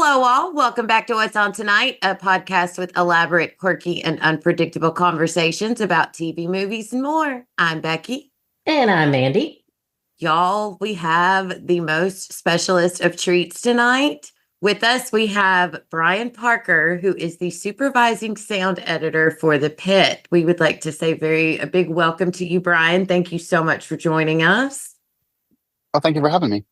Hello, all. Welcome back to What's On Tonight, a podcast with elaborate, quirky, and unpredictable conversations about TV, movies, and more. I'm Becky. And I'm Mandy. Y'all, we have the most specialist of treats tonight. With us, we have Bryan Parker, who is the supervising sound editor for the Pitt. We would like to say a big welcome to you, Bryan. Thank you so much for joining us. Oh, thank you for having me.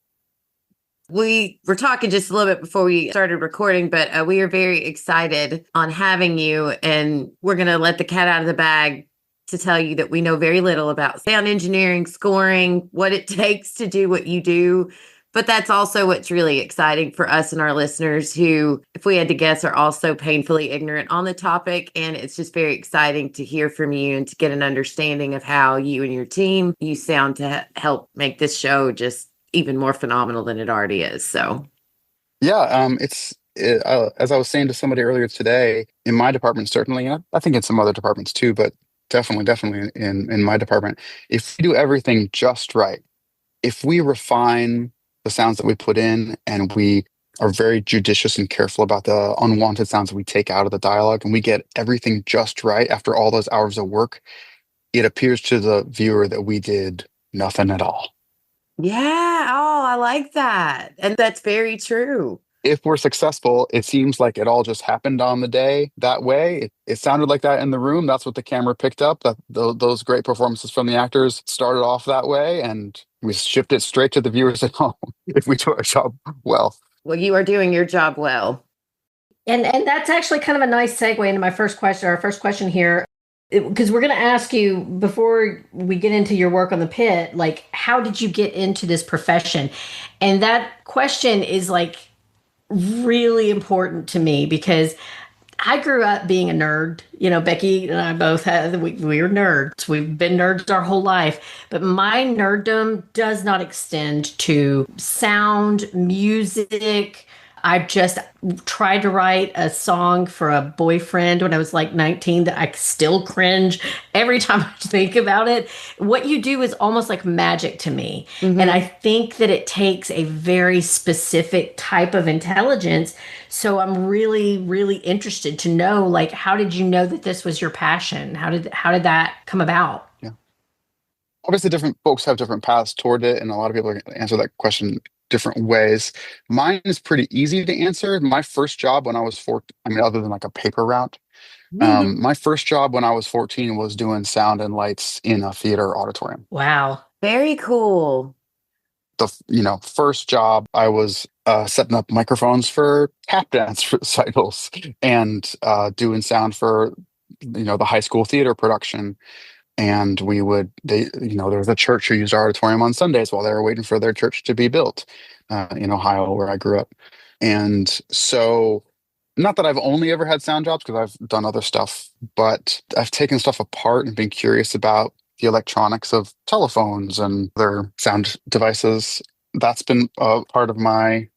We were talking just a little bit before we started recording, but we are very excited on having you. And we're going to let the cat out of the bag to tell you that we know very little about sound engineering, scoring, what it takes to do what you do. But that's also what's really exciting for us and our listeners who, if we had to guess, are also painfully ignorant on the topic. And it's just very exciting to hear from you and to get an understanding of how you and your team use sound to help make this show just even more phenomenal than it already is. So, Yeah, as I was saying to somebody earlier today, in my department, certainly, and I think in some other departments too, but definitely in my department, if we do everything just right, if we refine the sounds that we put in and we are very judicious and careful about the unwanted sounds that we take out of the dialogue, and we get everything just right after all those hours of work, it appears to the viewer that we did nothing at all. yeah. Oh, I like that. And that's very true. If we're successful, it seems like it all just happened on the day that way. It sounded like that in the room. That's what the camera picked up. That those great performances from the actors started off that way, and we shipped it straight to the viewers at home if we do our job well. Well, you are doing your job well. And that's actually kind of a nice segue into my first question, our first question here, because we're going to ask you before we get into your work on the Pit, like, how did you get into this profession? And that question is like really important to me because I grew up being a nerd. You know, Becky and I both we were nerds. We've been nerds our whole life. But my nerddom does not extend to sound, music. I just tried to write a song for a boyfriend when I was like 19 that I still cringe every time I think about it. What you do is almost like magic to me. Mm-hmm. And I think that it takes a very specific type of intelligence. So I'm really, really interested to know, like, how did you know that this was your passion? How did that come about? Yeah. Obviously, different folks have different paths toward it, and a lot of people answer that question different ways. Mine is pretty easy to answer. My first job when I was 14, I mean, other than like a paper route, my first job when I was 14 was doing sound and lights in a theater auditorium. Wow. Very cool. The first job I was setting up microphones for tap dance recitals and doing sound for the high school theater production. And there was a church who used our auditorium on Sundays while they were waiting for their church to be built in Ohio, where I grew up. And so, not that I've only ever had sound jobs because I've done other stuff, but I've taken stuff apart and been curious about the electronics of telephones and other sound devices. That's been a part of my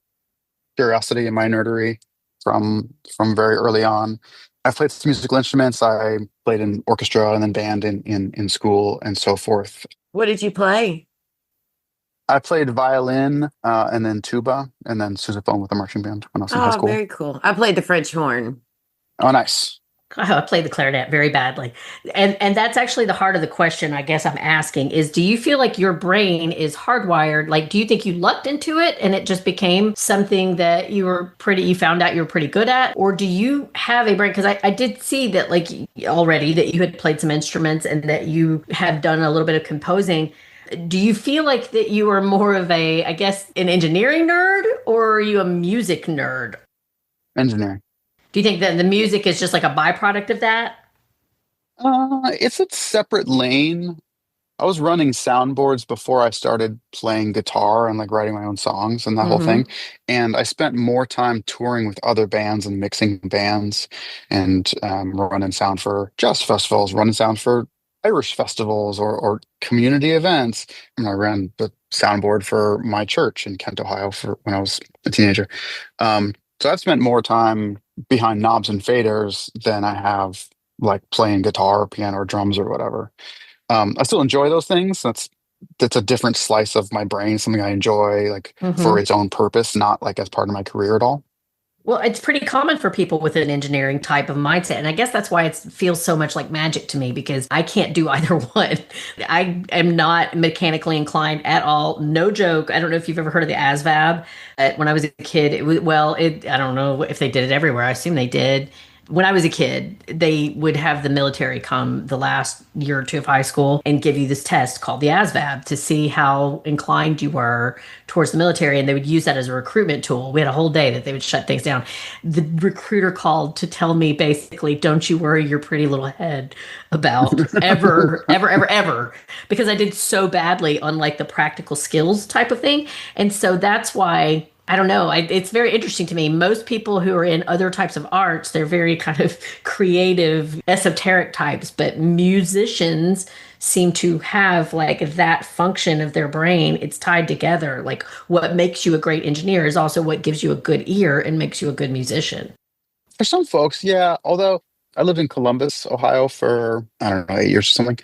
curiosity and my nerdery from very early on. I've played some musical instruments. I played in orchestra and then band in school and so forth. What did you play? I played violin and then tuba and then sousaphone with a marching band when I was in high Oh, school. very cool. I played the French horn. Oh, nice. I played the clarinet very badly. And that's actually the heart of the question I guess I'm asking is, do you feel like your brain is hardwired? Like, do you think you lucked into it and it just became something that you found out you were pretty good at? Or do you have a brain? Because I did see that, like, already that you had played some instruments and that you have done a little bit of composing. Do you feel like that you are more of an engineering nerd, or are you a music nerd? Engineering. Do you think that the music is just like a byproduct of that? It's a separate lane. I was running soundboards before I started playing guitar and like writing my own songs and that whole thing. And I spent more time touring with other bands and mixing bands and running sound for jazz festivals, running sound for Irish festivals or community events. And I ran the soundboard for my church in Kent, Ohio for when I was a teenager. So I've spent more time behind knobs and faders than I have like playing guitar or piano or drums or whatever. I still enjoy those things. That's a different slice of my brain, something I enjoy like for its own purpose, not like as part of my career at all. Well, it's pretty common for people with an engineering type of mindset. And I guess that's why it feels so much like magic to me because I can't do either one. I am not mechanically inclined at all. No joke. I don't know if you've ever heard of the ASVAB. When I was a kid, it was, well, I don't know if they did it everywhere. I assume they did. When I was a kid, they would have the military come the last year or two of high school and give you this test called the ASVAB to see how inclined you were towards the military. And they would use that as a recruitment tool. We had a whole day that they would shut things down. The recruiter called to tell me basically, don't you worry your pretty little head about ever, because I did so badly on like the practical skills type of thing. And so that's why I don't know. It's very interesting to me. Most people who are in other types of arts, they're very kind of creative, esoteric types, but musicians seem to have like that function of their brain. It's tied together. Like what makes you a great engineer is also what gives you a good ear and makes you a good musician. For some folks, yeah. Although I lived in Columbus, Ohio for, I don't know, 8 years or something,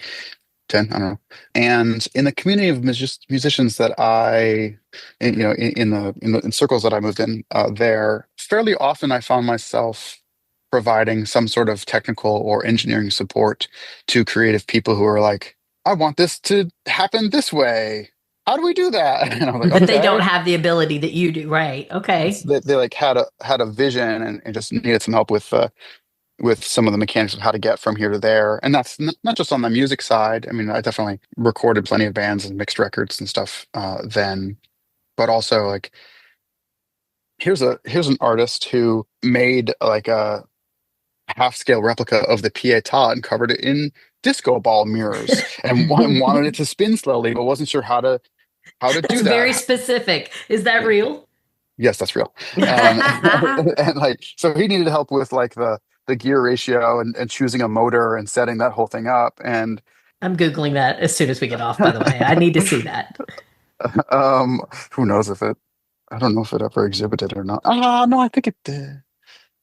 10, I don't know. And in the community of musicians that in circles that I moved in there, fairly often I found myself providing some sort of technical or engineering support to creative people who are like, I want this to happen this way. How do we do that? And I'm like, But they don't okay. have the ability that you do, right? Okay. They like had a vision and just needed some help with some of the mechanics of how to get from here to there. And that's not just on the music side. I mean, I definitely recorded plenty of bands and mixed records and stuff then, but also like here's an artist who made like a half scale replica of the Pietà and covered it in disco ball mirrors and wanted it to spin slowly, but wasn't sure how to That's do very that. specific. Is that real? Yes, that's real. And like, so he needed help with like the gear ratio and choosing a motor and setting that whole thing up. And I'm Googling that as soon as we get off, by the way. I need to see that. um, who knows if it, I don't know if it ever exhibited or not. Ah, no, I think it did.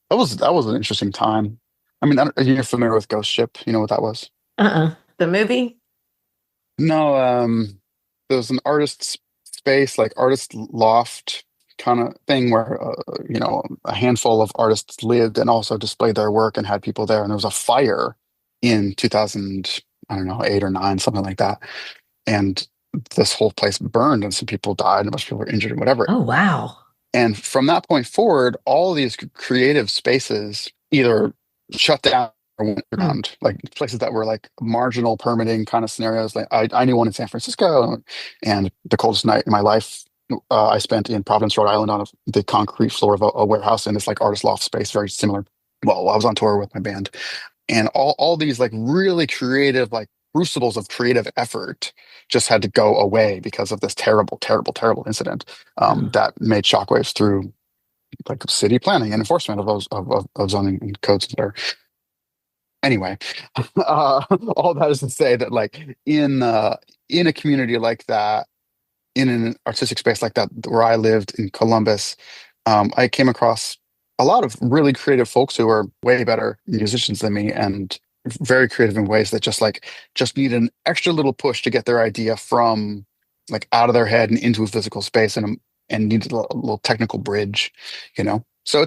That was an interesting time. I mean, you're familiar with Ghost Ship? You know what that was? Uh-uh. The movie? No, there was an artist's space, like artist loft kind of thing where a handful of artists lived and also displayed their work and had people there. And there was a fire in 2000, I don't know, 8 or 9, something like that. And this whole place burned and some people died and a bunch of people were injured and whatever. Oh, wow. And from that point forward, all these creative spaces either shut down or went Hmm. around, like places that were like marginal permitting kind of scenarios. Like I knew one in San Francisco, and the coldest night in my life I spent in Providence, Rhode Island, on the concrete floor of a warehouse in this like artist loft space, very similar. Well, I was on tour with my band, and all these like really creative like crucibles of creative effort just had to go away because of this terrible, terrible, terrible incident Oh. that made shockwaves through like city planning and enforcement of those of zoning and codes that are anyway. All that is to say that like in a community like that, in an artistic space like that where I lived in Columbus, I came across a lot of really creative folks who are way better musicians than me and very creative in ways that just need an extra little push to get their idea from like out of their head and into a physical space and needed a little technical bridge, you know. So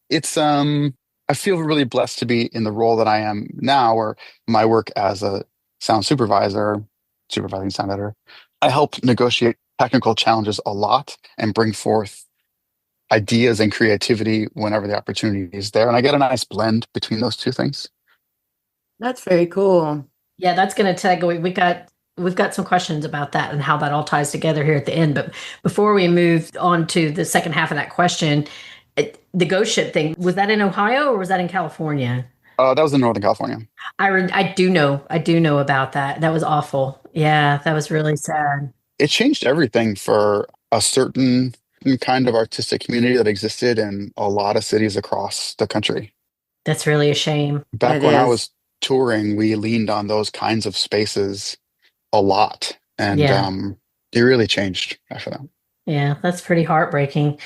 it's I feel really blessed to be in the role that I am now, where my work as a sound supervisor, supervising sound editor, I help negotiate technical challenges a lot and bring forth ideas and creativity whenever the opportunity is there. And I get a nice blend between those two things. That's very cool. Yeah, that's going to tag. We've got some questions about that and how that all ties together here at the end. But before we move on to the second half of that question, the ghost ship thing, was that in Ohio or was that in California? That was in Northern California. I do know about that. That was awful. Yeah, that was really sad. It changed everything for a certain kind of artistic community that existed in a lot of cities across the country. That's really a shame. It Back when I is. was touring, we leaned on those kinds of spaces a lot, and Yeah. it really changed after that. Yeah, that's pretty heartbreaking.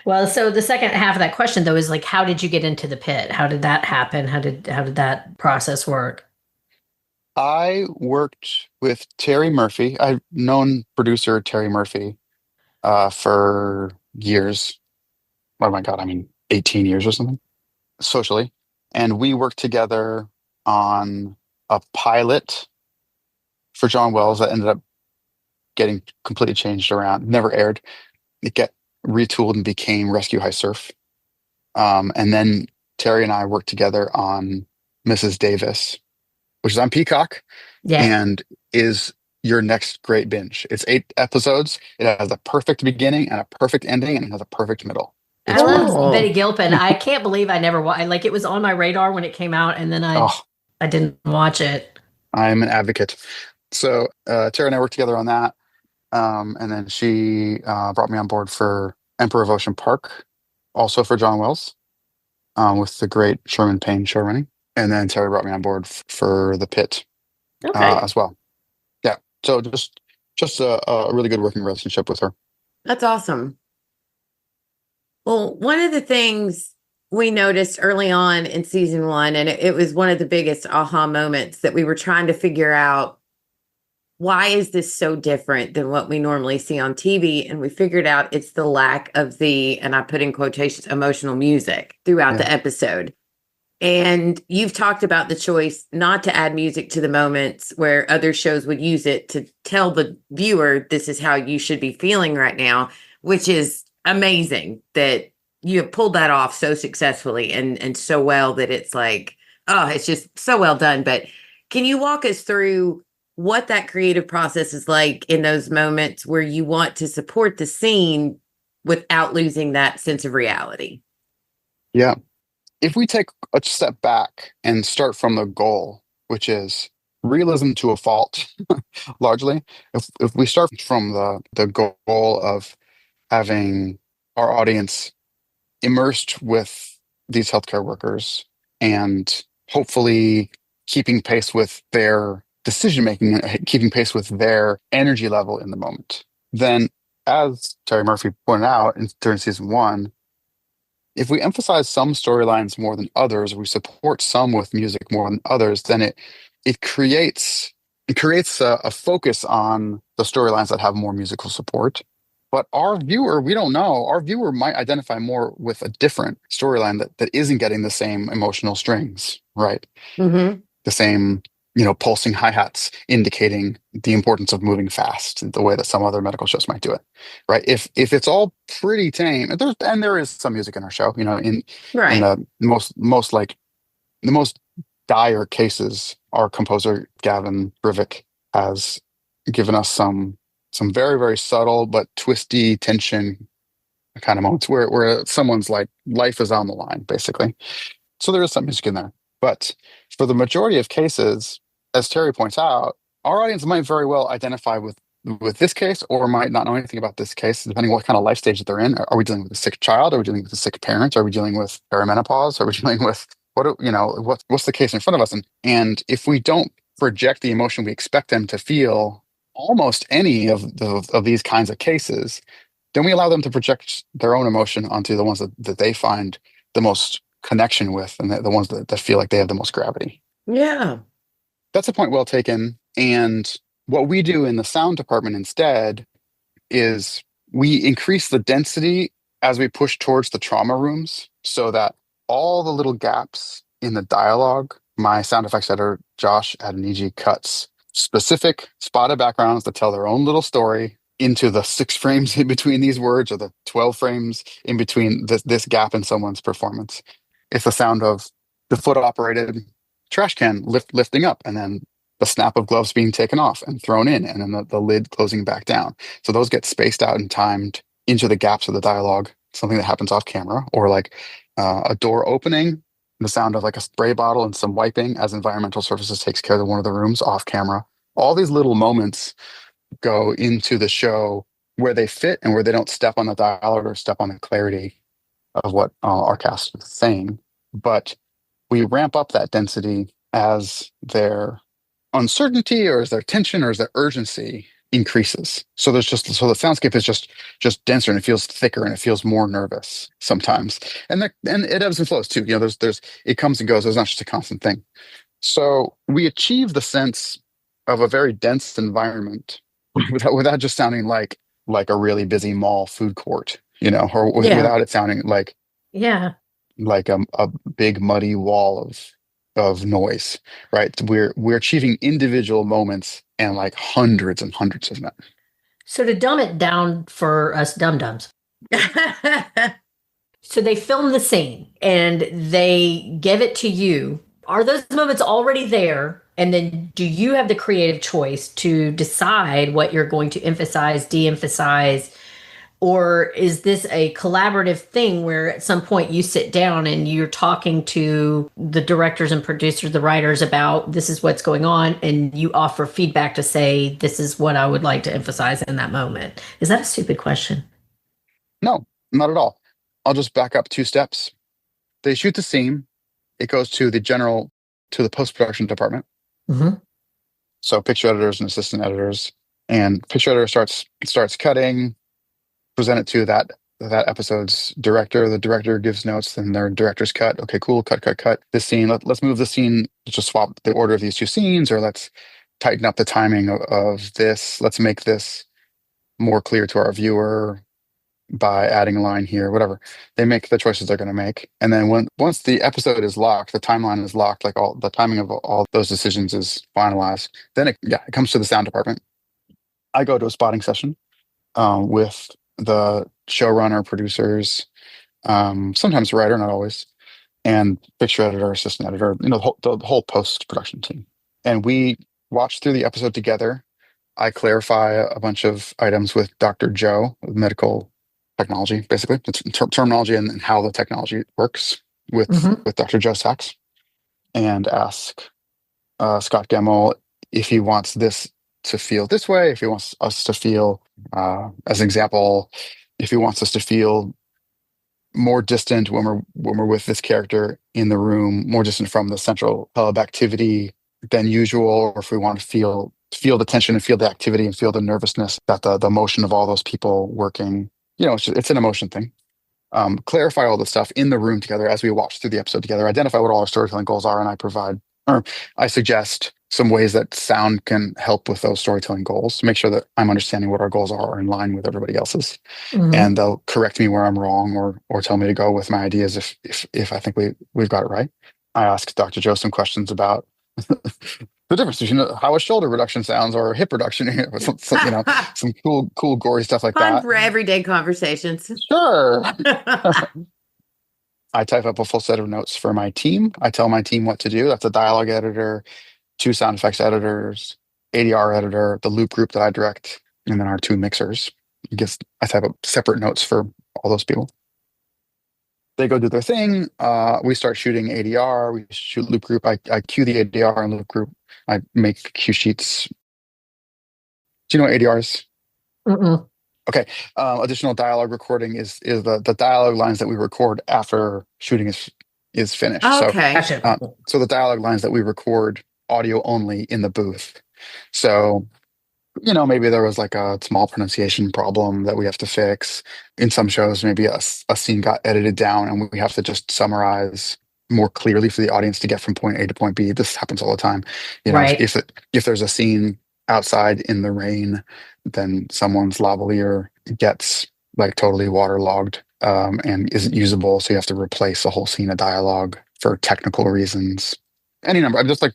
Well, so the second half of that question though is like how did you get into the pit? How did that happen? How did that process work? I worked with Terry Murphy. I've known producer Terry Murphy for years. Oh my God, I mean, 18 years or something socially. And we worked together on a pilot for John Wells that ended up getting completely changed around, never aired. It got retooled and became Rescue High Surf. And then Terry and I worked together on Mrs. Davis, which is on Peacock Yeah. and is your next great binge. It's 8 episodes. It has a perfect beginning and a perfect ending, and it has a perfect middle. I It's love wonderful. Betty Gilpin. I can't believe I never watched. Like, it was on my radar when it came out, and then Oh, I didn't watch it. I'm an advocate. So Terry and I worked together on that. And then she brought me on board for Emperor of Ocean Park, also for John Wells, with the great Sherman Payne show running. And then Terry brought me on board for the Pitt Okay. as well. Yeah. So just a really good working relationship with her. That's awesome. Well, one of the things we noticed early on in season one, and it was one of the biggest aha moments that we were trying to figure out, why is this so different than what we normally see on TV? And we figured out it's the lack of the, and I put in quotations, emotional music throughout the episode. And you've talked about the choice not to add music to the moments where other shows would use it to tell the viewer, this is how you should be feeling right now, which is amazing that you have pulled that off so successfully and so well that it's like, oh, it's just so well done. But can you walk us through what that creative process is like in those moments where you want to support the scene without losing that sense of reality? Yeah. If we take a step back and start from the goal, which is realism to a fault, largely, if we start from the goal of having our audience immersed with these healthcare workers and hopefully keeping pace with their decision making, keeping pace with their energy level in the moment, then as Terry Murphy pointed out during season one, if we emphasize some storylines more than others, we support some with music more than others, then it creates a focus on the storylines that have more musical support. But our viewer, we don't know. Our viewer might identify more with a different storyline that isn't getting the same emotional strings, right? Mm-hmm. The same, pulsing hi-hats indicating the importance of moving fast, the way that some other medical shows might do it, right? If it's all pretty tame, and there is some music in our show, in Right. the most dire cases, our composer Gavin Brivik has given us some very, very subtle but twisty tension kind of moments where someone's like life is on the line, basically. So there is some music in there. But for the majority of cases, as Terry points out, our audience might very well identify with this case or might not know anything about this case, depending on what kind of life stage that they're in. Are we dealing with a sick child? Are we dealing with a sick parent? Are we dealing with perimenopause? Are we dealing with what's the case in front of us? And if we don't project the emotion we expect them to feel, almost any of these kinds of cases, then we allow them to project their own emotion onto the ones that they find the most connection with and the ones that feel like they have the most gravity. Yeah. That's a point well taken. And what we do in the sound department instead is we increase the density as we push towards the trauma rooms so that all the little gaps in the dialogue, my sound effects editor, Josh Adeniji, cuts specific spotted backgrounds that tell their own little story into the 6 frames in between these words or the 12 frames in between this gap in someone's performance. It's the sound of the foot operated trash can lifting up and then the snap of gloves being taken off and thrown in and then the lid closing back down. So those get spaced out and timed into the gaps of the dialogue, something that happens off camera, or like a door opening, the sound of like a spray bottle and some wiping as environmental services takes care of one of the rooms off camera. All these little moments go into the show where they fit and where they don't step on the dialogue or step on the clarity of what our cast is saying. But we ramp up that density as their uncertainty or as their tension or as their urgency increases. So the soundscape is just denser and it feels thicker and it feels more nervous sometimes. And it ebbs and flows too. There's it comes and goes. It's not just a constant thing. So we achieve the sense of a very dense environment without just sounding like a really busy mall food court, or Yeah. without it sounding like Yeah. like a big muddy wall of noise, right? We're achieving individual moments and like hundreds and hundreds of them. So to dumb it down for us dum dums, so they film the scene and they give it to you. Are those moments already there? And then do you have the creative choice to decide what you're going to emphasize, de-emphasize, or is this a collaborative thing where at some point you sit down and you're talking to the directors and producers, the writers about this is what's going on, and you offer feedback to say, this is what I would like to emphasize in that moment? Is that a stupid question? No, not at all. I'll just back up 2 steps. They shoot the scene. It goes to the post-production department. Mm-hmm. So picture editors and assistant editors, and picture editor starts cutting, present it to that episode's director. The director gives notes, then their director's cut. Okay, cool. Cut. This scene. Let's move the scene. Let's just swap the order of these 2 scenes, or let's tighten up the timing of this. Let's make this more clear to our viewer by adding a line here, whatever. They make the choices they're going to make. And then once the episode is locked, the timeline is locked, like all the timing of all those decisions is finalized, then it comes to the sound department. I go to a spotting session with the showrunner, producers, sometimes the writer, not always, and picture editor, assistant editor, the whole post-production team. And we watch through the episode together. I clarify a bunch of items with Dr. Joe, medical technology, basically. It's terminology and how the technology works with Mm-hmm. Dr. Joe Sachs, and ask Scott Gemmell if he wants this to feel this way, if he wants us to feel, as an example, if he wants us to feel more distant when we're with this character in the room, more distant from the central hub activity than usual, or if we want to feel the tension and feel the activity and feel the nervousness, that the motion of all those people working, it's an emotion thing. Clarify all the stuff in the room together as we watch through the episode together, identify what all our storytelling goals are, and I suggest some ways that sound can help with those storytelling goals, make sure that I'm understanding what our goals are in line with everybody else's. Mm-hmm. And they'll correct me where I'm wrong, or tell me to go with my ideas if I think we've got it right. I asked Dr. Joe some questions about the difference between how a shoulder reduction sounds or a hip reduction, some cool gory stuff like Fun that. for everyday conversations. Sure. I type up a full set of notes for my team. I tell my team what to do. That's a dialogue editor, 2 sound effects editors, ADR editor, the loop group that I direct, and then our 2 mixers. I type up separate notes for all those people. They go do their thing. We start shooting ADR. We shoot loop group. I cue the ADR and loop group. I make cue sheets. Do you know what ADR is? Mm-mm. Okay. Additional dialogue recording is the dialogue lines that we record after shooting is finished. Okay. Gotcha. So the dialogue lines that we record audio only in the booth. So, maybe there was like a small pronunciation problem that we have to fix. In some shows, maybe a scene got edited down and we have to just summarize more clearly for the audience to get from point A to point B. This happens all the time. Right. If there's a scene outside in the rain, then someone's lavalier gets like totally waterlogged and isn't usable. So you have to replace a whole scene of dialogue for technical reasons. Any number, just like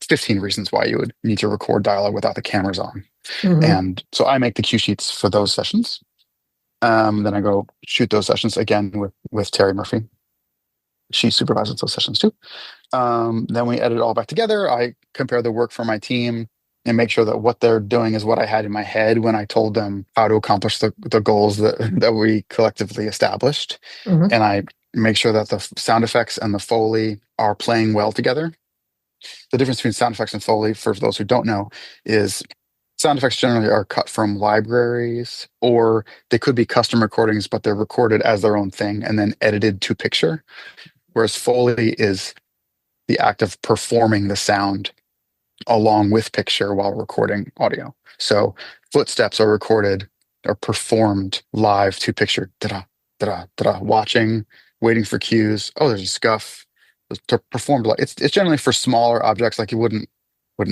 15 reasons why you would need to record dialogue without the cameras on. Mm-hmm. And so I make the cue sheets for those sessions. Then I go shoot those sessions again with Terry Murphy. She supervises those sessions too. Then we edit it all back together. I compare the work for my team and make sure that what they're doing is what I had in my head when I told them how to accomplish the goals that we collectively established. Mm-hmm. And I make sure that the sound effects and the Foley are playing well together. The difference between sound effects and Foley, for those who don't know, is sound effects generally are cut from libraries, or they could be custom recordings, but they're recorded as their own thing and then edited to picture. Whereas Foley is the act of performing the sound along with picture while recording audio. So footsteps are recorded or performed live to picture. Da-da, da-da, da-da, watching, waiting for cues. Oh, there's a scuff. To performed. It's generally for smaller objects, like you wouldn't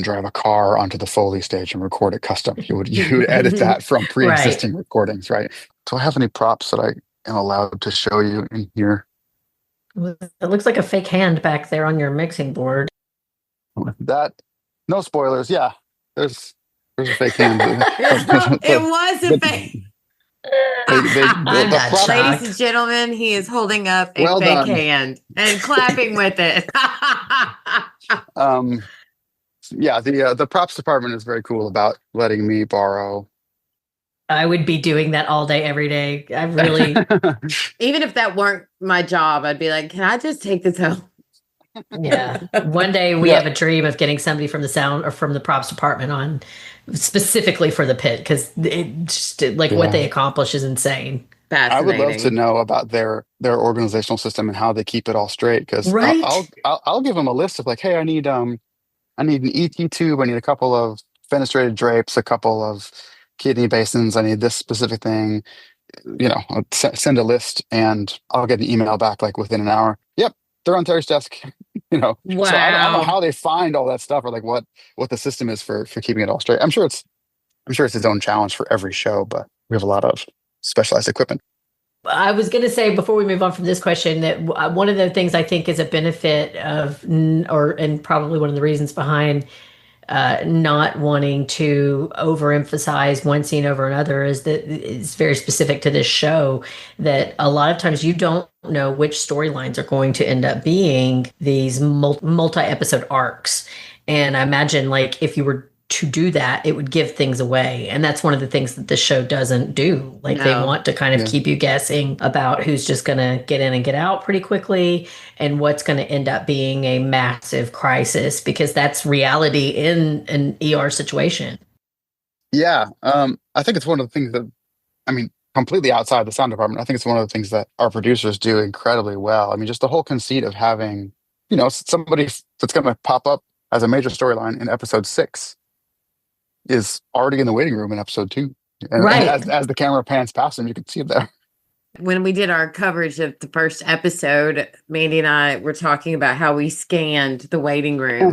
drive a car onto the Foley stage and record it custom. You would edit that from pre-existing recordings, right? Do I have any props that I am allowed to show you in here? It looks like a fake hand back there on your mixing board. That no spoilers. Yeah, there's a fake hand. It was a But fake. I'm the not prop. Ladies shocked. and gentlemen, he is holding up a Well fake done. hand and clapping with it. Um, yeah, the props department is very cool about letting me borrow. I would be doing that all day, every day. I really, Even if that weren't my job, I'd be like, can I just take this home? yeah. One day we Yeah, have a dream of getting somebody from the sound or from the props department on specifically for the pit because it just like what yeah. they accomplish is insane. I would love to Fascinating. know about their organizational system and how they keep it all straight. Because Right? I'll give them a list of like, hey, I need an ET tube. I need a couple of fenestrated drapes, a couple of kidney basins. I need this specific thing. I'll send a list, and I'll get an email back like within an hour. Yep, they're on Terry's desk. So I don't know Wow. how they find all that stuff or like what the system is for keeping it all straight. I'm sure it's its own challenge for every show, but we have a lot of specialized equipment. I was going to say before we move on from this question that one of the things I think is a benefit of, and probably one of the reasons behind not wanting to overemphasize one scene over another is that it's very specific to this show that a lot of times you don't know which storylines are going to end up being these multi-episode arcs. And I imagine like if you were to do that, it would give things away. And that's one of the things that the show doesn't do. Like they No. want to kind of Yeah. keep you guessing about who's just going to get in and get out pretty quickly and what's going to end up being a massive crisis because that's reality in an ER situation. Yeah. I think it's one of the things that, I mean, completely outside the sound department, I think it's one of the things that our producers do incredibly well. I mean, just the whole conceit of having, somebody that's going to pop up as a major storyline in episode 6 is already in the waiting room in episode 2. And Right. as the camera pans past him, you can see him there. When we did our coverage of the first episode, Mandy and I were talking about how we scanned the waiting room.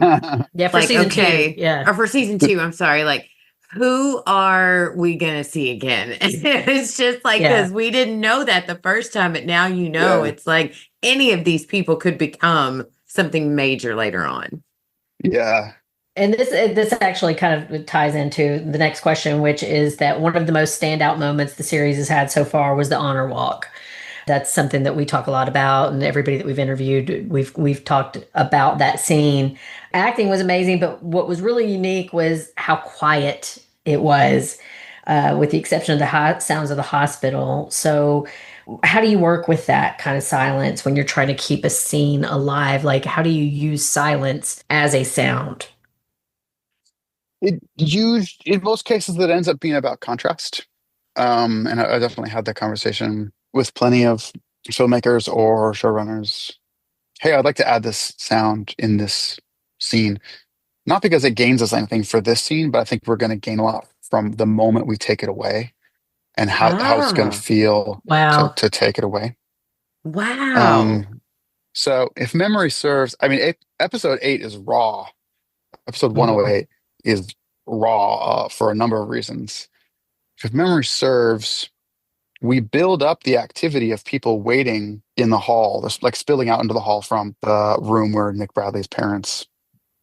Yeah, for Like, season okay, 2. Yeah. or for season 2, I'm sorry. Like, who are we gonna see again? It's just like Yeah. because we didn't know that the first time, but now Yeah. it's like any of these people could become something major later on. Yeah. And this actually kind of ties into the next question, which is that one of the most standout moments the series has had so far was the honor walk. That's something that we talk a lot about, and everybody that we've interviewed, we've talked about that scene. Acting was amazing, but what was really unique was how quiet it was, with the exception of the sounds of the hospital. So, how do you work with that kind of silence when you're trying to keep a scene alive? Like, how do you use silence as a sound? In most cases, that ends up being about contrast. And I definitely had that conversation with plenty of filmmakers or showrunners. Hey, I'd like to add this sound in this scene, not because it gains us anything for this scene, but I think we're going to gain a lot from the moment we take it away and how it's going to Ah, feel Wow. to take it away. wow. So if memory serves, I mean, episode 8 is raw. Episode Mhm. 108 is raw for a number of reasons. If memory serves, we build up the activity of people waiting in the hall, just like spilling out into the hall from the room where Nick Bradley's parents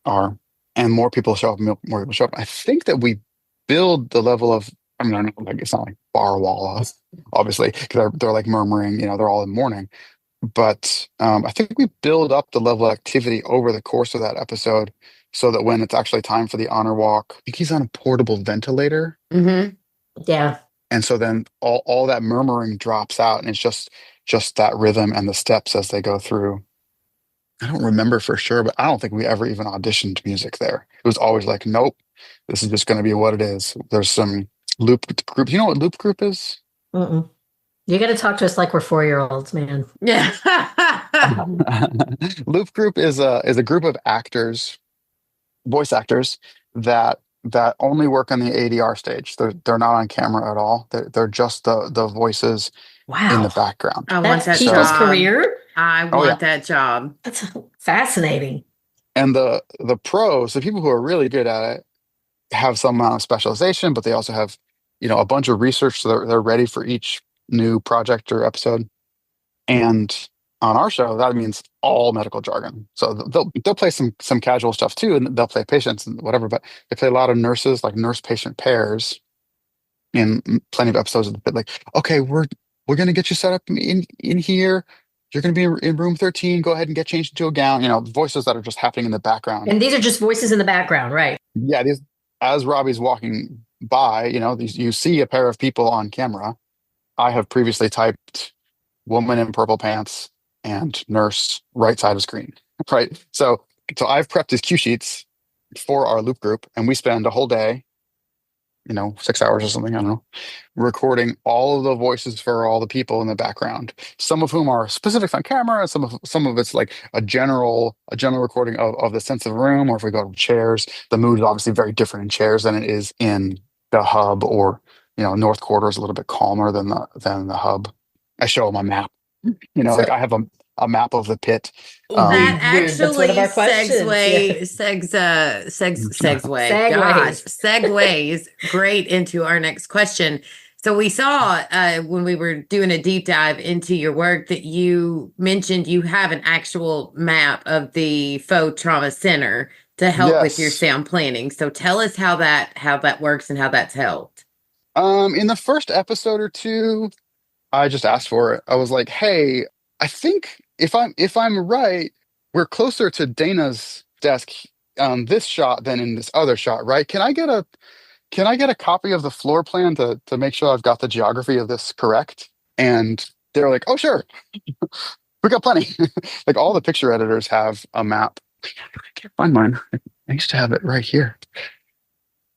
are, and more people show up. More people show up. I think that we build the level of. I mean, I know, like it's not like bar wall, obviously, because they're like murmuring. They're all in mourning. But I think we build up the level of activity over the course of that episode, so that when it's actually time for the honor walk, I think he's on a portable ventilator. Mm-hmm. Yeah. And so then all that murmuring drops out, and it's just that rhythm and the steps as they go through. I don't remember for sure, but I don't think we ever even auditioned music there. It was always like, nope, this is just going to be what it is. There's some loop group. You know what loop group is? Mm-mm. You got to talk to us like we're 4-year-olds, man. Yeah. Loop group is a group of actors, voice actors that only work on the ADR stage. They're not on camera at all. They're just the voices in the Wow. background. I want That's that people's So job. career. I oh yeah. want that job. That's fascinating. And the pros, the people who are really good at it, have some amount of specialization, but they also have, a bunch of research, so they're ready for each new project or episode. And On our show, that means all medical jargon. So they'll play some casual stuff too, and they'll play patients and whatever. But they play a lot of nurses, like nurse patient pairs, in plenty of episodes of the bit. Like, okay, we're gonna get you set up in here. You're gonna be in room 13. Go ahead and get changed into a gown. Voices that are just happening in the background. And these are just voices in the background, right? Yeah, these as Robbie's walking by, you see a pair of people on camera. I have previously typed woman in purple pants and nurse right side of screen. Right. So I've prepped these cue sheets for our loop group, and we spend a whole day, 6 hours or something, I don't know, recording all of the voices for all the people in the background. Some of whom are specifics on camera, some of it's like a general recording of the sense of the room. Or if we go to chairs, the mood is obviously very different in chairs than it is in the hub, or North Quarter is a little bit calmer than the hub. I show them a map. Like I have a map of the pit. That That's one of actually our questions. segues great into our next question. So we saw when we were doing a deep dive into your work that you mentioned you have an actual map of the faux trauma center to help with your Yes. sound planning. So tell us how that works and how that's helped. In the first episode or two, I just asked for it. I was like, "Hey, I think if I'm right, we're closer to Dana's desk on this shot than in this other shot, right? Can I get a copy of the floor plan to make sure I've got the geography of this correct?" And they're like, "Oh, sure, we got plenty." Like all the picture editors have a map. I can't find mine. I used to have it right here.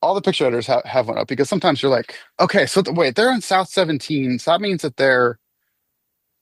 All the picture editors have one up, because sometimes you're like, okay, so wait, they're on South 17, so that means that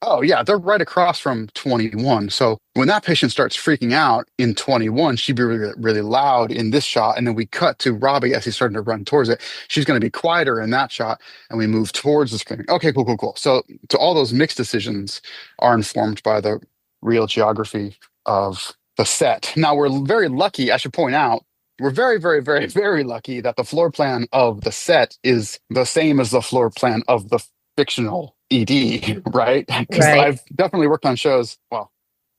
oh yeah, they're right across from 21. So when that patient starts freaking out in 21, she'd be really, really loud in this shot. And then we cut to Robbie as he's starting to run towards it. She's going to be quieter in that shot. And we move towards the screen. Okay, cool. So all those mixed decisions are informed by the real geography of the set. Now we're very lucky, I should point out, we're very, very, very, very lucky that the floor plan of the set is the same as the floor plan of the fictional ED, right? Because Right. I've definitely worked on shows. Well,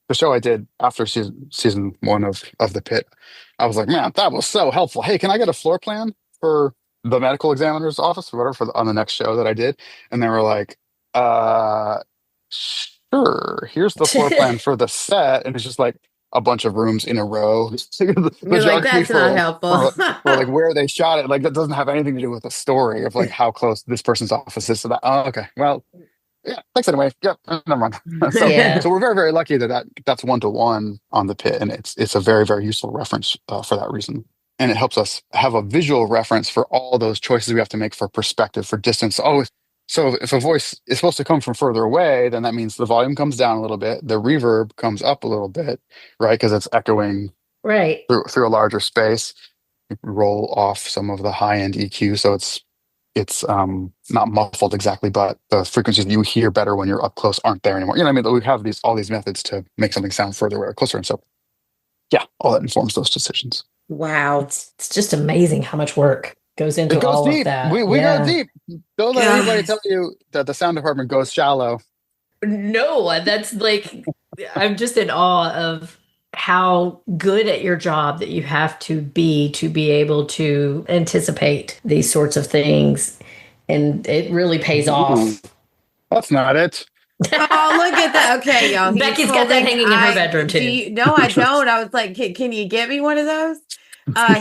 the show I did after season one of the Pit, I was like, man, that was so helpful. Hey, can I get a floor plan for the medical examiner's office or whatever on the next show that I did? And they were like, sure. Here's the floor plan for the set, and it's just like a bunch of rooms in a row. You're like, that's not helpful. For like where they shot it, like that doesn't have anything to do with the story of like how close this person's office is to that. Oh, okay. Well, yeah. Thanks anyway. Yep. Never mind. So, Yeah. so we're very, very lucky that's 1-to-1 on the Pit, and it's a very, very useful reference for that reason. And it helps us have a visual reference for all those choices we have to make for perspective, for distance. Oh, so if a voice is supposed to come from further away, then that means the volume comes down a little bit, the reverb comes up a little bit, right? Because it's echoing Right. through a larger space. Roll off some of the high end EQ, so it's not muffled exactly, but the frequencies that you hear better when you're up close aren't there anymore. You know what I mean? We have all these methods to make something sound further away or closer, and so yeah, all that informs those decisions. Wow. It's just amazing how much work goes into It goes all deep. of that. We go deep. Don't let anybody Gosh. tell you that the sound department goes shallow. No, that's like, I'm just in awe of how good at your job that you have to be able to anticipate these sorts of things. And it really pays off. That's not it. Oh, look at that. Okay, y'all. Becky's got that hanging in her bedroom too. No, I don't. I was like, can you get me one of those?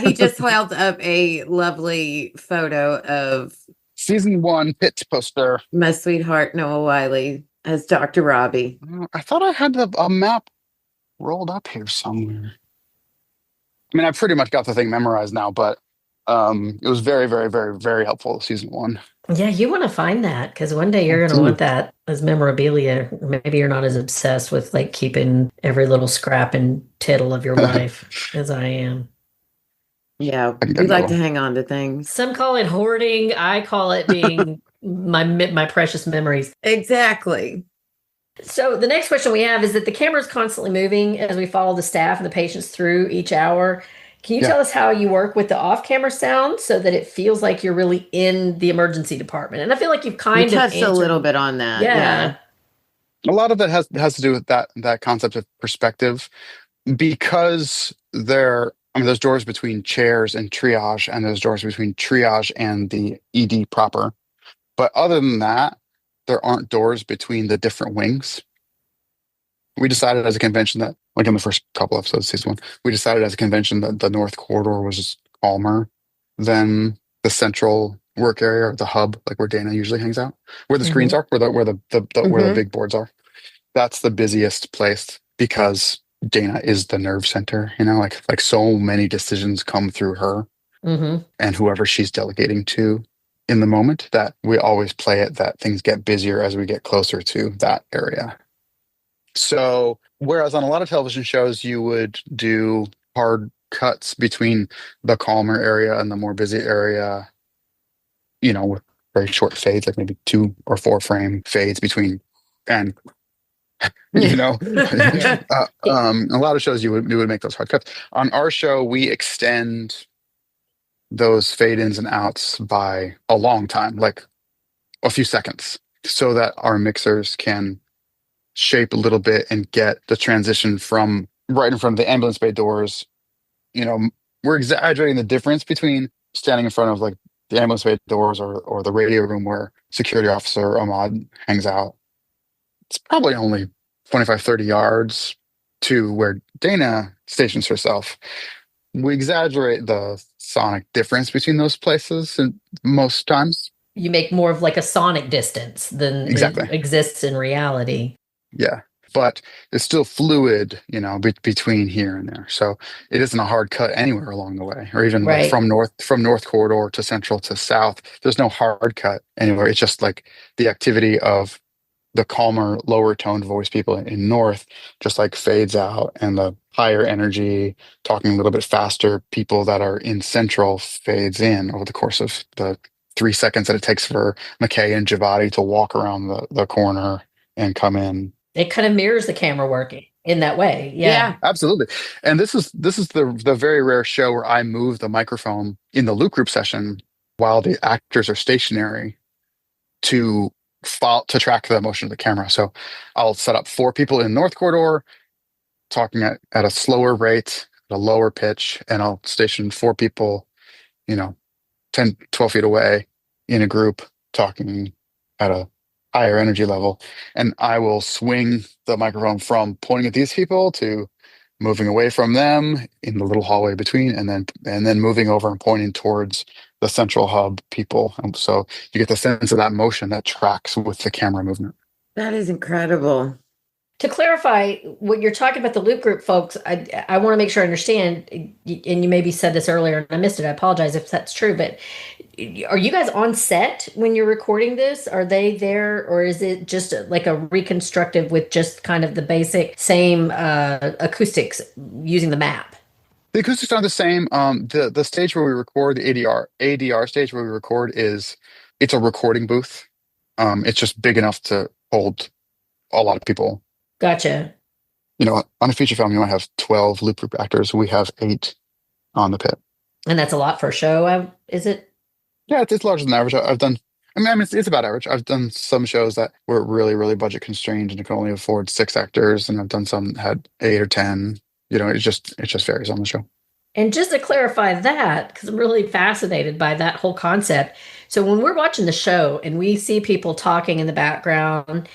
He just held up a lovely photo of Season 1 Pitt poster. my sweetheart, Noah Wiley, as Dr. Robbie. I thought I had a map rolled up here somewhere. I mean, I pretty much got the thing memorized now, but it was very, very, very, very helpful season 1. Yeah, you want to find that because one day you're going to want that as memorabilia. Maybe you're not as obsessed with like keeping every little scrap and tittle of your life as I am. Yeah, we like to hang on to things. Some call it hoarding. I call it being my precious memories. Exactly. So the next question we have is that the camera is constantly moving as we follow the staff and the patients through each hour. Can you tell us how you work with the off-camera sound so that it feels like you're really in the emergency department? And I feel like you've kind of touched a little bit on that. Yeah. A lot of it has to do with that concept of perspective, because there's doors between chairs and triage, and there's doors between triage and the ED proper. But other than that, there aren't doors between the different wings. We decided as a convention that, like in the first couple episodes of season one, we decided as a convention that the North Corridor was just calmer than the central work area, or the hub, like where Dana usually hangs out, where the screens Mhm. are, where the Mhm. big boards are. That's the busiest place because Dana is the nerve center, like so many decisions come through her Mhm. and whoever she's delegating to in the moment, that we always play it that things get busier as we get closer to that area. So, whereas on a lot of television shows, you would do hard cuts between the calmer area and the more busy area, with very short fades, like maybe 2 or 4 frame fades between, and you know, Yeah. a lot of shows we would make those hard cuts. On our show, we extend those fade ins and outs by a long time, like a few seconds, so that our mixers can shape a little bit and get the transition from right in front of the ambulance bay doors. You know, we're exaggerating the difference between standing in front of like the ambulance bay doors, or the radio room where security officer Ahmad hangs out. It's probably only 25, 30 yards to where Dana stations herself. We exaggerate the sonic difference between those places, and most times. You make more of like a sonic distance than it Exactly. exists in reality. Yeah. But it's still fluid, between here and there. So it isn't a hard cut anywhere along the way, or even like Right. from north corridor to central to south. There's no hard cut anywhere. It's just like the activity of the calmer, lower toned voice people in north just like fades out, and the higher energy, talking a little bit faster people that are in central fades in over the course of the 3 seconds that it takes for McKay and Javati to walk around the corner and come in. It kind of mirrors the camera working in that way. Yeah. Absolutely. And this is the very rare show where I move the microphone in the loop group session while the actors are stationary to to track the motion of the camera. So I'll set up 4 people in North Corridor talking at a slower rate, at a lower pitch, and I'll station 4 people, you know, 10, 12 feet away in a group talking at a higher energy level. And I will swing the microphone from pointing at these people to moving away from them in the little hallway between, and then moving over and pointing towards the central hub people. And so you get the sense of that motion that tracks with the camera movement. That is incredible. To clarify what you're talking about, the loop group folks, I want to make sure I understand, and you maybe said this earlier and I missed it. I apologize if that's true, but are you guys on set when you're recording this? Are they there, or is it just like a reconstructive with just kind of the basic same acoustics using the map? The acoustics are the same. The stage where we record, the ADR stage where we record, it's a recording booth. It's just big enough to hold a lot of people. Gotcha. On a feature film, you might have 12 loop group actors. We have 8 on the pit. And that's a lot for a show, is it? Yeah, it's larger than average. It's about average. I've done some shows that were really, really budget constrained and could only afford 6 actors, and I've done some that had 8 or 10. It just varies on the show. And just to clarify that, because I'm really fascinated by that whole concept. So when we're watching the show and we see people talking in the background,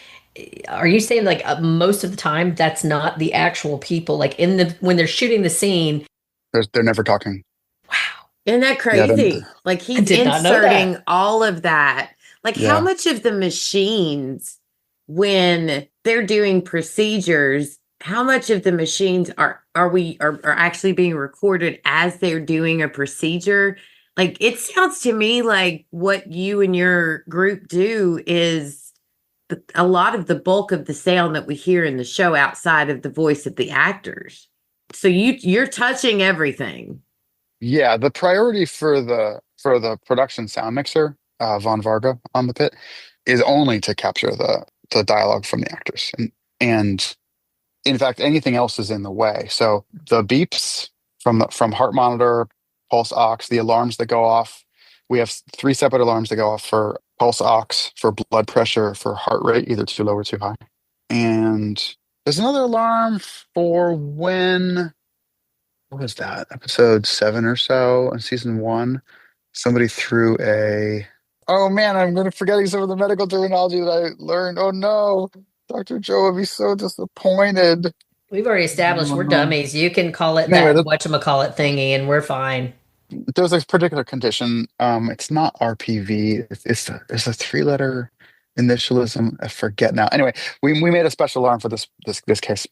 are you saying like most of the time that's not the actual people, like when they're shooting the scene? They're never talking. Wow. Isn't that Yeah, crazy? Like I he's did not know inserting that. all of that. Like how Yeah. much of the machines when they're doing procedures, how much of the machines are actually being recorded as they're doing a procedure? Like it sounds to me like what you and your group do is a lot of the bulk of the sound that we hear in the show outside of the voice of the actors. So you're touching everything. Yeah, the priority for the production sound mixer, Von Varga on the pit, is only to capture the dialogue from the actors, and in fact anything else is in the way. So the beeps from heart monitor, pulse ox, the alarms that go off. We have 3 separate alarms that go off for pulse ox, for blood pressure, for heart rate, either too low or too high. And there's another alarm for when, what was that? Episode 7 or so in season 1. Somebody threw a, oh man, I'm going to forgetting some of the medical terminology that I learned. Oh no, Dr. Joe would be so disappointed. We've already established we're Um, dummies. You can call it anyway, that whatchamacallit thingy, and we're fine. there's a particular condition. It's not RPV. It's a 3-letter initialism. I forget now. Anyway, we made a special alarm for this case.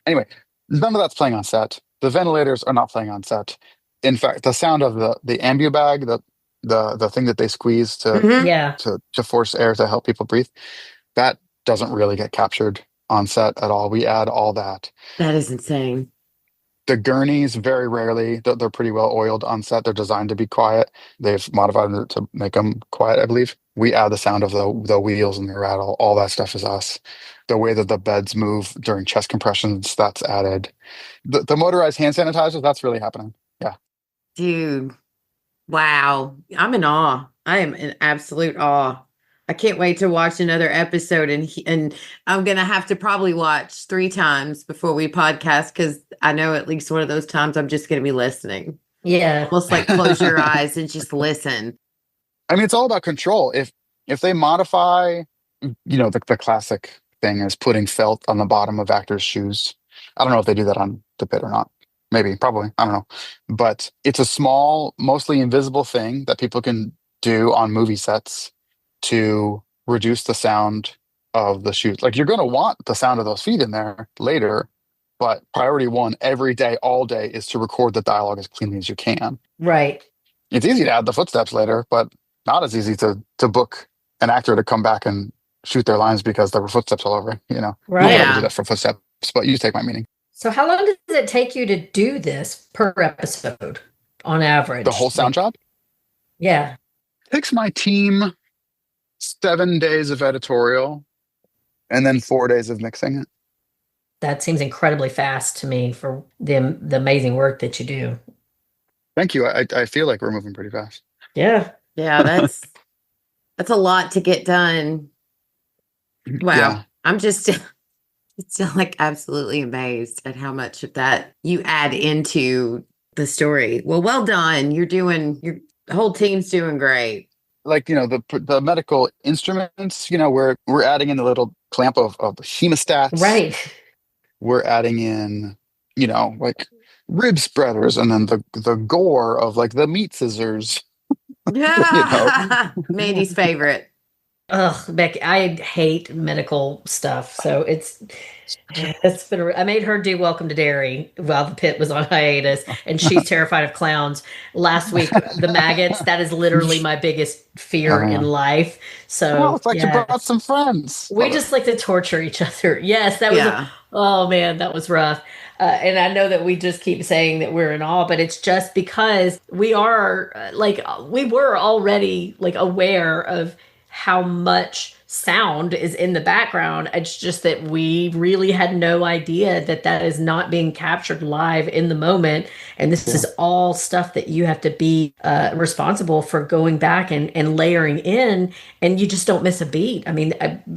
Anyway, none of that's playing on set. The ventilators are not playing on set. In fact, the sound of the ambu bag, the thing that they squeeze Hmm. Yeah. to force air to help people breathe, that doesn't really get captured on set at all. We add all that. That is insane. The gurneys, very rarely, they're pretty well oiled on set. They're designed to be quiet. They've modified it to make them quiet, I believe. We add the sound of the wheels and the rattle. All that stuff is us. The way that the beds move during chest compressions, that's added. The motorized hand sanitizer, that's really happening. Yeah. Dude, wow. I'm in awe. I am in absolute awe. I can't wait to watch another episode, and I'm gonna have to probably watch 3 times before we podcast because I know at least one of those times I'm just gonna be listening. Yeah. Almost like close your eyes and just listen. I mean, it's all about control. If they modify, the classic thing is putting felt on the bottom of actors' shoes. I don't know if they do that on the pit or not. Maybe, probably. I don't know. But it's a small, mostly invisible thing that people can do on movie sets to reduce the sound of the shoes. Like you're going to want the sound of those feet in there later, but priority one every day, all day is to record the dialogue as cleanly as you can. Right. It's easy to add the footsteps later, but not as easy to book an actor to come back and shoot their lines because there were footsteps all over. We'll Right. never do Yeah. that for footsteps, but you take my meaning. So how long does it take you to do this per episode on average? The whole sound job Yeah. takes my team 7 days of editorial and then 4 days of mixing it. That seems incredibly fast to me for the amazing work that you do. Thank you. I feel like we're moving pretty fast. Yeah. Yeah, that's a lot to get done. Wow. Yeah. I'm just still like absolutely amazed at how much of that you add into the story. Well done. Your whole team's doing great. Like, the medical instruments, we're adding in the little clamp of hemostats. Right. We're adding in, like rib spreaders and then the gore of like the meat scissors. Mandy's favorite. Ugh, Becky, I hate medical stuff. So I made her do Welcome to Dairy while the pit was on hiatus, and she's terrified of clowns. Last week, the maggots, that is literally my biggest fear in life. So, it's like you brought some friends. We just like to torture each other. Yes, that was, oh man, that was rough. And I know that we just keep saying that we're in awe, but it's just because we are we were already like aware of how much sound is in the background. It's just that we really had no idea that that is not being captured live in the moment. And this is all stuff that you have to be responsible for going back and layering in, and you just don't miss a beat. I mean,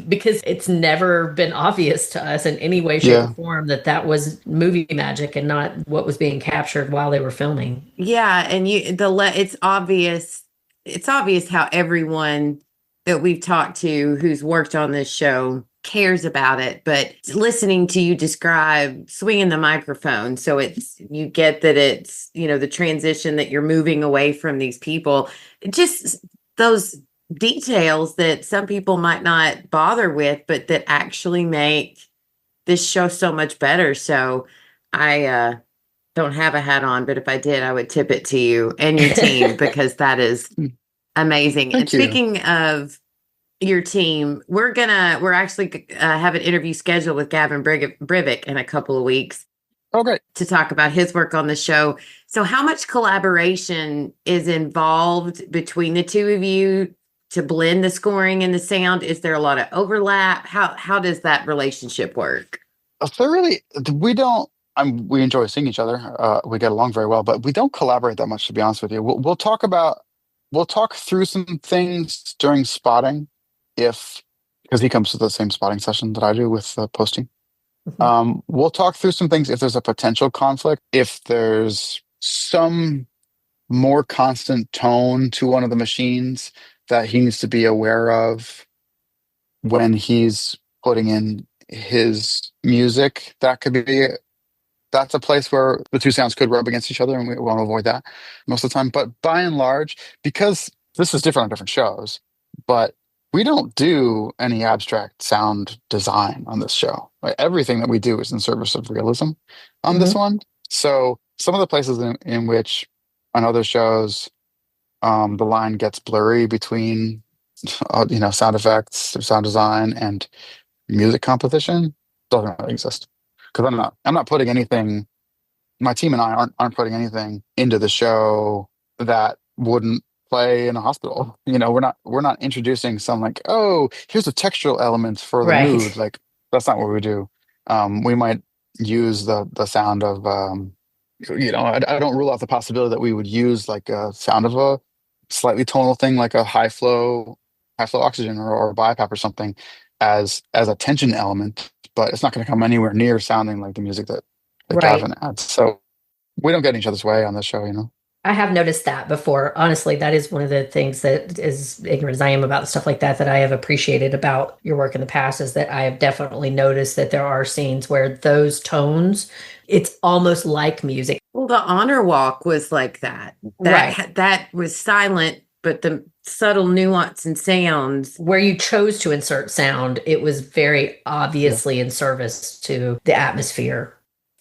because it's never been obvious to us in any way, shape, or form that was movie magic and not what was being captured while they were filming. Yeah, and it's obvious. It's obvious how everyone that we've talked to who's worked on this show cares about it, but listening to you describe swinging the microphone, so you get that it's the transition that you're moving away from these people, just those details that some people might not bother with, but that actually make this show so much better. So I don't have a hat on, but if I did, I would tip it to you and your team because that is amazing. Thank and speaking of your team, we're actually have an interview scheduled with Gavin Brivik in a couple of weeks. Oh, great. To talk about his work on the show. So how much collaboration is involved between the two of you to blend the scoring and the sound? Is there a lot of overlap? How does that relationship work? So really, we enjoy seeing each other. We get along very well, but we don't collaborate that much, to be honest with you. We'll talk through some things during spotting, because because he comes to the same spotting session that I do with posting. Mhm. We'll talk through some things if there's a potential conflict, if there's some more constant tone to one of the machines that he needs to be aware of when he's putting in his music. That's a place where the two sounds could rub against each other, and we want to avoid that most of the time. But by and large, because this is different on different shows, but we don't do any abstract sound design on this show. Like, everything that we do is in service of realism on this Mhm. one. So some of the places in which on other shows, the line gets blurry between, sound effects, sound design, and music composition doesn't really exist because I'm not putting anything. My team and I aren't putting anything into the show that wouldn't play in a hospital. We're not introducing some, like, oh, here's a textural element for the mood. Right. Like, that's not what we do. We might use the sound of I don't rule out the possibility that we would use like a sound of a slightly tonal thing, like a high flow oxygen or BiPAP or something, as a tension element, but it's not going to come anywhere near sounding like the music that Right. Gavin adds. So we don't get in each other's way on this show. I have noticed that before. Honestly, that is one of the things that, as ignorant as I am about stuff like that I have appreciated about your work in the past, is that I have definitely noticed that there are scenes where those tones, it's almost like music. Well, the honor walk was like that. Right. That was silent, but the subtle nuance and sounds. Where you chose to insert sound, it was very Yeah. obviously in service to the atmosphere.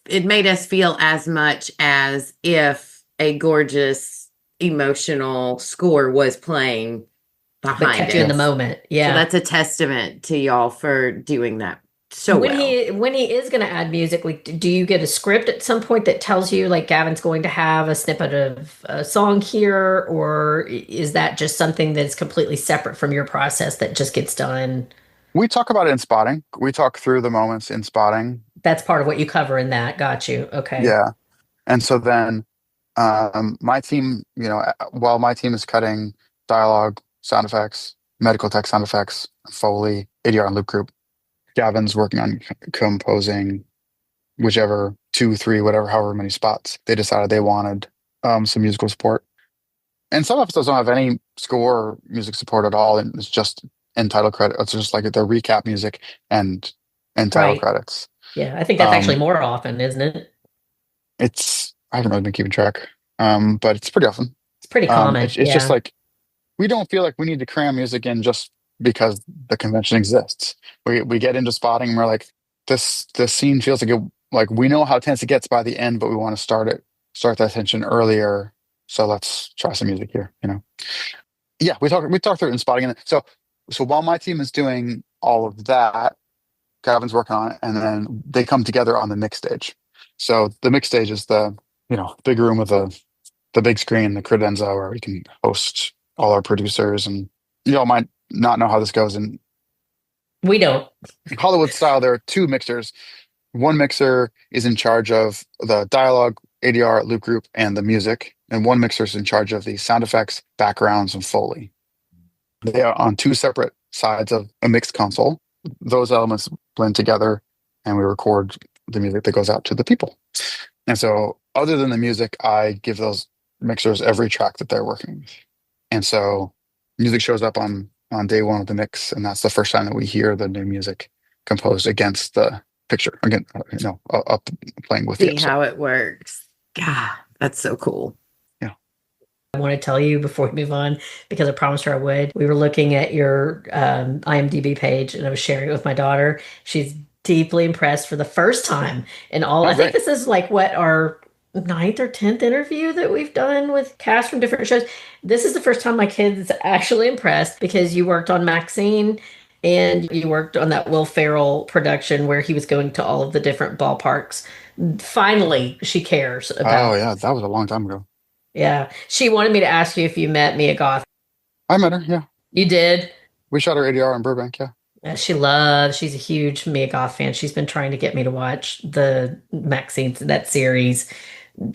It made us feel as much as if a gorgeous emotional score was playing But behind kept you in the it. moment. So Yeah. that's a testament to y'all for doing that so when well. he is going to add music, like, do you get a script at some point that tells you like Gavin's going to have a snippet of a song here, or is that just something that's completely separate from your process that just gets done? We talk about it in spotting. We talk through the moments in spotting. That's part of what you cover in that. Got you. Okay. Yeah. And so then my team, while my team is cutting dialogue, sound effects, medical tech sound effects, Foley, ADR, and loop group, Gavin's working on composing whichever two, three, whatever, however many spots they decided they wanted some musical support. And some episodes don't have any score or music support at all, and it's just end title credit. It's just like the recap music and title Right. credits. Yeah. I think that's actually Um, more often, isn't it? I haven't really been keeping track, but it's pretty often. It's pretty common. It's just Yeah. like we don't feel like we need to cram music in just because the convention exists. We get into spotting and we're like, this scene feels like we know how tense it gets by the end, but we want to start that tension earlier. So let's try some music here. Yeah, we talk through it in spotting, and so while my team is doing all of that, Gavin's working on it, and then they come together on the mix stage. So the mix stage is the big room with the big screen, the credenza, where we can host all our producers. And you all might not know how this goes in We don't. Hollywood style. There are two mixers. One mixer is in charge of the dialogue, ADR, loop group, and the music, and one mixer is in charge of the sound effects, backgrounds, and Foley. They are on two separate sides of a mixed console. Those elements blend together, and we record the music that goes out to the people. And so, other than the music, I give those mixers every track that they're working with. And so, music shows up on day one of the mix, and that's the first time that we hear the new music composed against the picture. Again, up playing with the See episode. how it works. God, that's so cool. Yeah. I want to tell you before we move on, because I promised her I would. We were looking at your IMDb page, and I was sharing it with my daughter. She's deeply impressed for the first time in all. Oh, I think great. this is like what our ninth or 10th interview that we've done with cast from different shows. This is the first time my kid's actually impressed because you worked on Maxine and you worked on that Will Ferrell production where he was going to all of the different ballparks. Finally, she cares Oh, about. yeah, that was a long time ago. Yeah. She wanted me to ask you if you met Mia Goth. I met her. Yeah, You did? we shot her ADR in Burbank. Yeah. Yeah, she's a huge Mia Goth fan. She's been trying to get me to watch the Maxine, that series,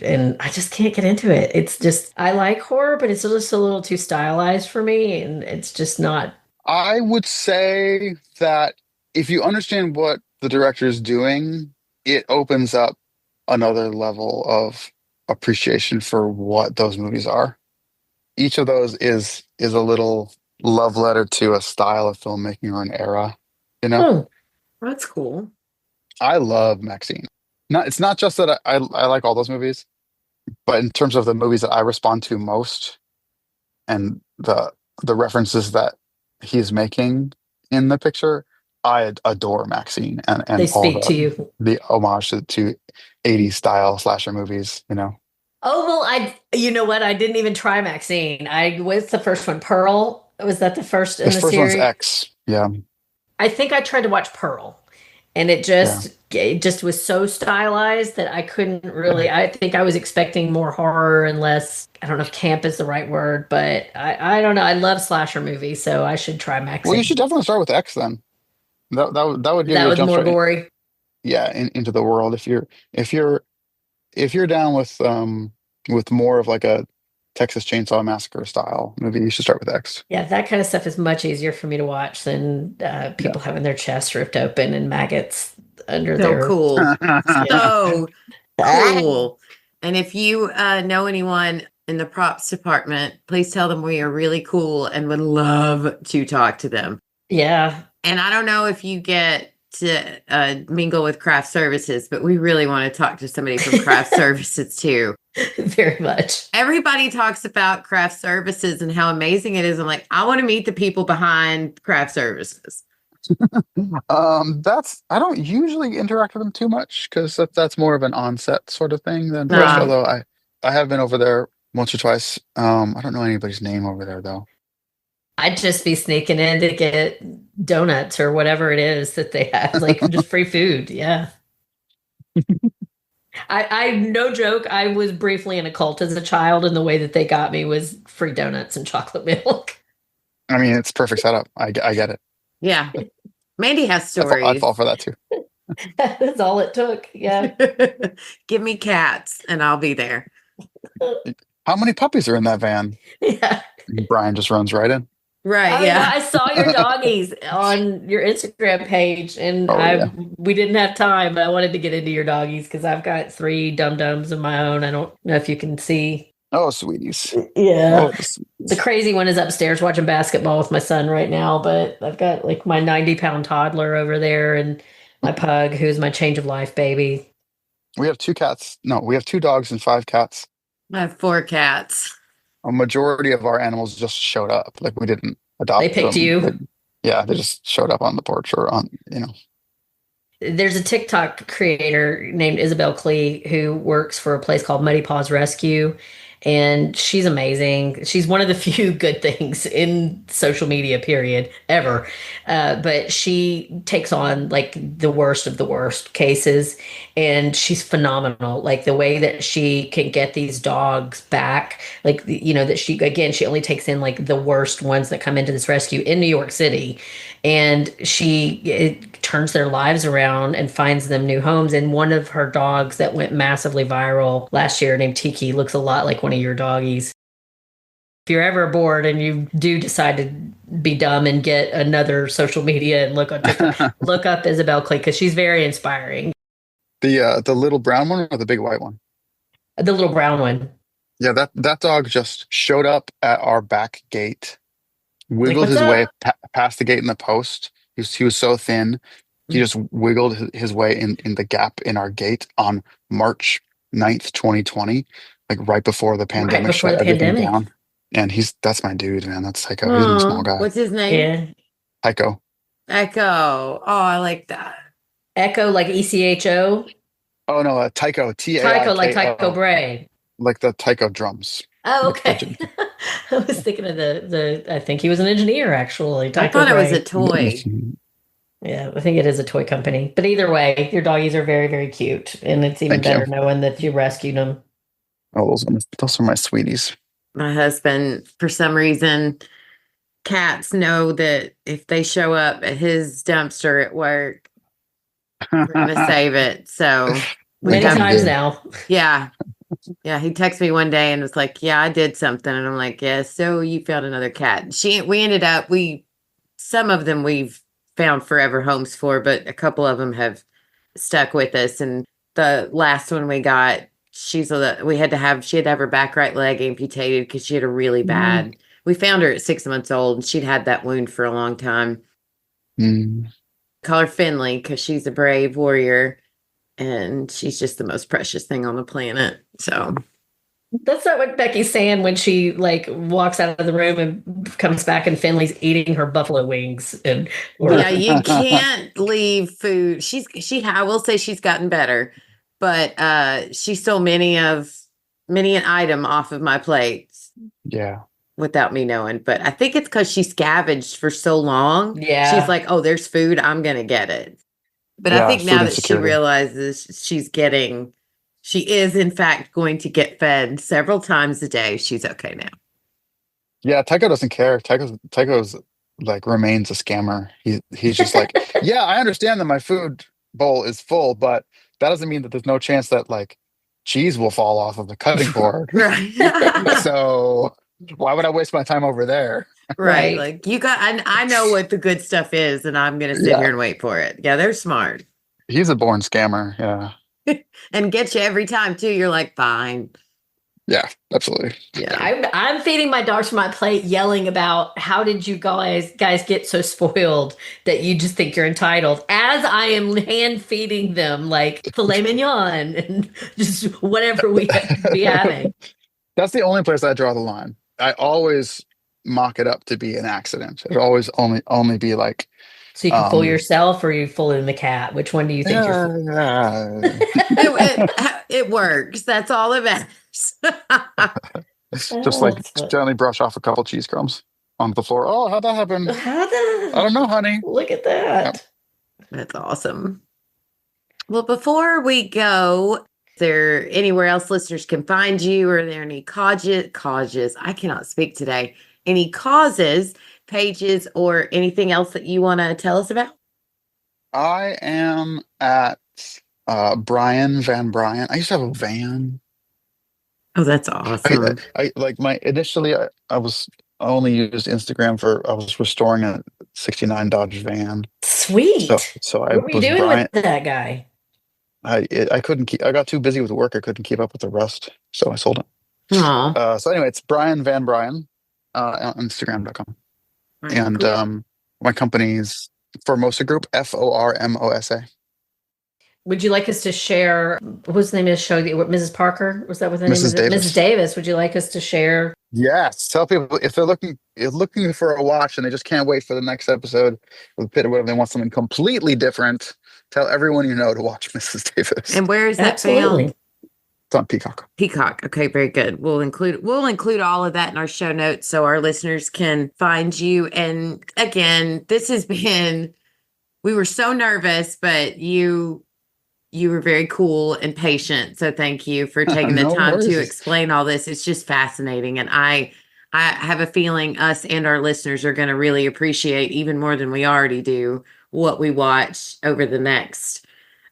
and I just can't get into it. It's just, I like horror, but it's just a little too stylized for me, and it's just not. I would say that if you understand what the director is doing, it opens up another level of appreciation for what those movies are. Each of those is a little love letter to a style of filmmaking or an era. You know, Hmm. That's cool. I love Maxine. It's not just that I like all those movies, but in terms of the movies that I respond to most and the references that he's making in the picture, I adore Maxine They and all speak to you. the homage to 80s style slasher movies, you know. Oh, well, you know what? I didn't even try Maxine. What's the first one? Pearl? Was that the first in This the first one's series? X. Yeah, I think I tried to watch Pearl, and yeah. it just was so stylized that I couldn't really. I think I was expecting more horror and less. I don't know if camp is the right word, but I don't know. I love slasher movies, so I should try Well, you Maxine. should definitely start with X then. That would give That you a was jump more start gory. yeah, into the world. If you're if you're down with more of like a Texas Chainsaw Massacre style movie, you should start with X. Yeah, that kind of stuff is much easier for me to watch than Yeah. people having their chests ripped open and maggots under So their. cool. Yeah. So cool. And if you know anyone in the props department, please tell them we are really cool and would love to talk to them. Yeah, And I don't know if you get to mingle with craft services, but we really want to talk to somebody from craft services too. very much. Everybody talks about craft services and how amazing it is. I'm like, I want to meet the people behind craft services. That's I don't usually interact with them too much because that's more of an onset sort of thing than post. Right. Although I have been over there once or twice. I don't know anybody's name over there though. I'd just be sneaking in to get donuts or whatever it is that they have, like just free food. Yeah. No joke. I was briefly in a cult as a child, and the way that they got me was free donuts and chocolate milk. I mean, it's perfect setup. I get it. Yeah. Mandy has I'd fall stories. for that too. That's all it took. Yeah. Give me cats and I'll be there. How many puppies are in that van? Yeah. Brian just runs right in. Right. Oh yeah, Yeah. I saw your doggies on your Instagram page, and Oh I yeah. we didn't have time, but I wanted to get into your doggies because I've got three dum dums of my own. I don't know if you can see. Oh, sweeties. Yeah, Oh, the the sweeties. crazy one is upstairs watching basketball with my son right now, but I've got like my 90-pound toddler over there and my pug, who's my change of life baby. We have two cats. No, we have two dogs and five cats. I have 4 cats. A majority of our animals just showed up. Like we didn't They adopt picked them. you. Yeah, they just showed up on the porch or on, you know. There's a TikTok creator named Isabel Klee who works for a place called Muddy Paws Rescue. And she's amazing. She's one of the few good things in social media, period, ever. But she takes on like the worst of the worst cases, and she's phenomenal. Like the way that she can get these dogs back, like, that she only takes in like the worst ones that come into this rescue in New York City, and it turns their lives around and finds them new homes. And one of her dogs that went massively viral last year, named Tiki, looks a lot like one of your doggies. If you're ever bored and you do decide to be dumb and get another social media and look on TikTok, look up Isabel Clay because she's very inspiring. The little brown one or the big white one? The little brown one. Yeah, that dog just showed up at our back gate, Like, wiggled what's his way up? past the gate in the post. He was so thin, he just wiggled his way in the gap in our gate on March 9th, 2020, like right before the Right pandemic before shut the everything pandemic. down. And that's my dude, man. That's Tycho. He's my small Oh, guy. what's his name? Yeah. Tycho. Echo. Oh, I like that. Echo, like ECHO. Oh no, Tycho. Tycho, like Tycho Taiko. Bray. Like the Tycho drums. Oh, Like okay. I was thinking of I think he was an engineer, actually, I Tycho thought it was a Bray. toy. Yeah, I think it is a toy company. But either way, your doggies are very, very cute. And it's even Thank you. better knowing that you rescued them. Oh, those are my sweeties. My husband, for some reason, cats know that if they show up at his dumpster at work, we're going to save it. So we Many have, times now. yeah. Yeah. He texted me one day and was like, yeah, I did something. And I'm like, yeah, so you found another cat. We ended up, some of them we've found forever homes for, but a couple of them have stuck with us. And the last one we got, she had to have her back right leg amputated because she had a really bad. We found her at 6 months old, and she'd had that wound for a long time. Mm. Call her Finley because she's a brave warrior, and she's just the most precious thing on the planet. So That's not what Becky's saying when she like walks out of the room and comes back and Finley's eating her buffalo wings yeah, you can't leave food. I will say she's gotten better, but she stole many an item off of my plate. Yeah. Without me knowing. But I think it's because she scavenged for so long. Yeah. She's like, oh, there's food, I'm gonna get it. But I think food now that she insecurity. realizes she is in fact going to get fed several times a day, she's okay now. Yeah, Tycho doesn't care. Tycho's like remains a scammer. He's just like, yeah, I understand that my food bowl is full, but that doesn't mean that there's no chance that like cheese will fall off of the cutting board. Right. So why would I waste my time over there? Right. Right. Like I know what the good stuff is, and I'm gonna sit Yeah. here and wait for it. Yeah, they're smart. He's a born scammer. Yeah. And get you every time too. You're like, fine. Yeah, absolutely. Yeah. I'm feeding my dogs from my plate, yelling about how did you guys get so spoiled that you just think you're entitled, as I am hand feeding them like filet mignon and just whatever we be having. That's the only place I draw the line. I always mock it up to be an accident. It always only be like, So you can fool yourself, or you fooling the cat. Which one do you think you're fooling? It works. That's all it matters. Just like gently brush off a couple cheese crumbs onto the floor. Oh, how'd that happen? I don't know, honey. Look at that. That's awesome. Well, before we go, is there anywhere else listeners can find you? Are there any causes? I cannot speak today. Any causes, pages, or anything else that you want to tell us about? I am at Bryan Van Bryan. I used to have a van. Oh, that's awesome. I like initially I only used Instagram I was restoring a '69 Dodge van. Sweet. So what were you doing with that guy? I couldn't keep. I got too busy with work. I couldn't keep up with the rest, so I sold it. So anyway, it's Bryan Van Bryan on Instagram.com, and my company's Formosa Group, FORMOSA. Would you like us to share? What's the name of the show? Mrs. Parker? Was that what the name Mrs. of it? Davis. Mrs. Davis. Would you like us to share? Yes. Tell people if they're looking for a watch and they just can't wait for the next episode of Pitt or whatever, they want something completely different. Tell everyone you know to watch Mrs. Davis. And where is that found? It's on Peacock. Peacock. Okay, very good. We'll include all of that in our show notes so our listeners can find you. And again, this has been. We were so nervous, but you were very cool and patient. So thank you for taking the time to explain all this. It's just fascinating. And I have a feeling us and our listeners are going to really appreciate, even more than we already do, what we watch over the next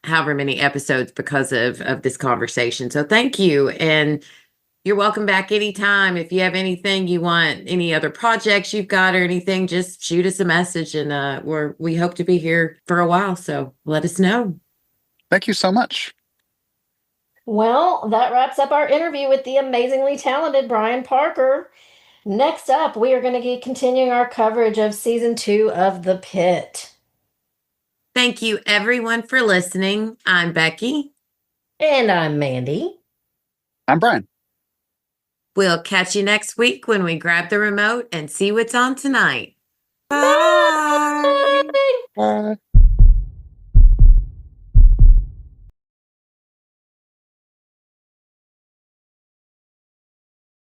however many episodes because of this conversation. So thank you. And you're welcome back anytime. If you have anything you want, any other projects you've got or anything, just shoot us a message. And we hope to be here for a while. So let us know. Thank you so much. Well, that wraps up our interview with the amazingly talented Bryan Parker. Next up, we are going to be continuing our coverage of season 2 of The Pitt. Thank you, everyone, for listening. I'm Becky. And I'm Mandy. I'm Bryan. We'll catch you next week when we grab the remote and see what's on tonight. Bye. Bye. Bye.